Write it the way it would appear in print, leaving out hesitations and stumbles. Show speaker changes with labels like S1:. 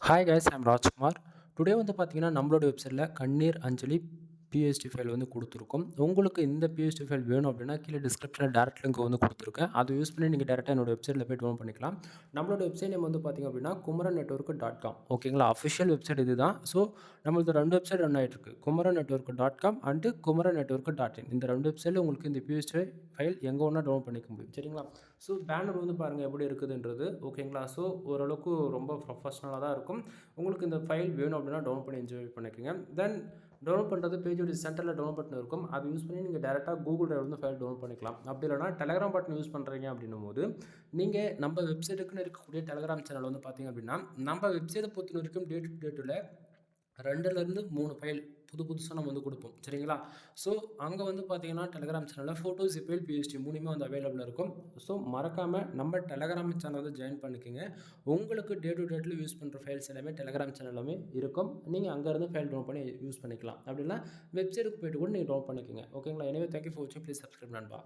S1: Hi guys, I'm Rajkumar. Today வந்து பார்த்தீங்கன்னா, நம்மளோட வெப்சைட்டில் கண்ணீர் அஞ்சலி பிஎஸ்டி ஃபைல் வந்து கொடுத்துருக்கோம். உங்களுக்கு இந்த பிஎஸ்டி ஃபைல் வேணும் அப்படின்னா, கீழே டிஸ்கிரிப்ஷனில் டேரக்ட் லிங்க் வந்து கொடுத்துருக்கேன். அதை யூஸ் பண்ணி நீங்கள் டேரெக்டாக என்னோட வெப்சைட்டில் போய் டவுன் பண்ணிக்கலாம். நம்மளோட வெப்சைட் நேம் வந்து பார்த்தீங்க அப்படின்னா, குமரன் நெட்வொர்க் டாட் காம். ஓகேங்களா, அஃபிஷியல் வெப்சைட் இது தான். ஸோ நம்மளுக்கு 2 வெப்சைட் ரன் ஆகிட்டு இருக்கு. Kumaran network dot com and Kumaran network dot in. இந்த 2 வெப்சைட்டில் உங்களுக்கு இந்த பிஎஸ்டி ஃபைல் எங்கே ஒன்றா டவுன் பண்ணிக்க முடியும். சரிங்களா? ஸோ பேனர் வந்து பாருங்கள் எப்படி இருக்குதுன்றது. ஓகேங்களா? ஸோ ஓரளவுக்கு ரொம்ப ப்ரொஃபஷ்னலாக தான் இருக்கும். உங்களுக்கு இந்த ஃபைல் வேணும் அப்படின்னா டவுன் பண்ணி என்ஜாய் பண்ணிக்கோங்க. தென் டவுன்லோட் பண்ணுறது பேஜோட சென்டரில் டவுன்லோட் பட்டன் இருக்கும். அதை யூஸ் பண்ணி நீங்கள் டேரெக்டாக கூகுள் டிரைவ் வந்து ஃபைல் டவுன்லோட் பண்ணிக்கலாம். அப்படி இல்லைனா டெலகிராம் பட்டன் யூஸ் பண்ணுறீங்க அப்படின்னும் போது நீங்கள் நம்ம வெப்சைட்டுக்குன்னு இருக்கக்கூடிய டெலகிராம் சேனல் வந்து பார்த்தீங்க அப்படின்னா, நம்ம வெப்சைட்டை பொறுத்த வரைக்கும் டே டு டேட்டில் 2லேருந்து 3 ஃபைல் புதுசாக நம்ம வந்து கொடுப்போம். சரிங்களா? ஸோ அங்கே வந்து பார்த்தீங்கன்னா, டெலகிராம் சேனலில் ஃபோட்டோ, ஜிப்ஃபைல், பிஎஸ்டி 3மே வந்து அவைலபிளாக இருக்கும். ஸோ மறக்காமல் நம்ம டெலகிராம் சேனல் வந்து ஜாயின் பண்ணிக்கோங்க. உங்களுக்கு டே டு டேட்டில் யூஸ் பண்ணுற ஃபைல்ஸ் எல்லாமே டெலகிராம் சேனலுமே இருக்கும். நீங்கள் அங்கேருந்து ஃபைல் டவுன் பண்ணி யூஸ் பண்ணிக்கலாம். அப்படின்னா வெப்சைட்டுக்கு போய்ட்டு கூட நீங்கள் டவுன் பண்ணிக்கோங்க. ஓகேங்களா? எனவே தேங்க்யூ ஃபார் வாட்சிங். ப்ளீஸ் சப்ஸ்கிரைப் நண்பா.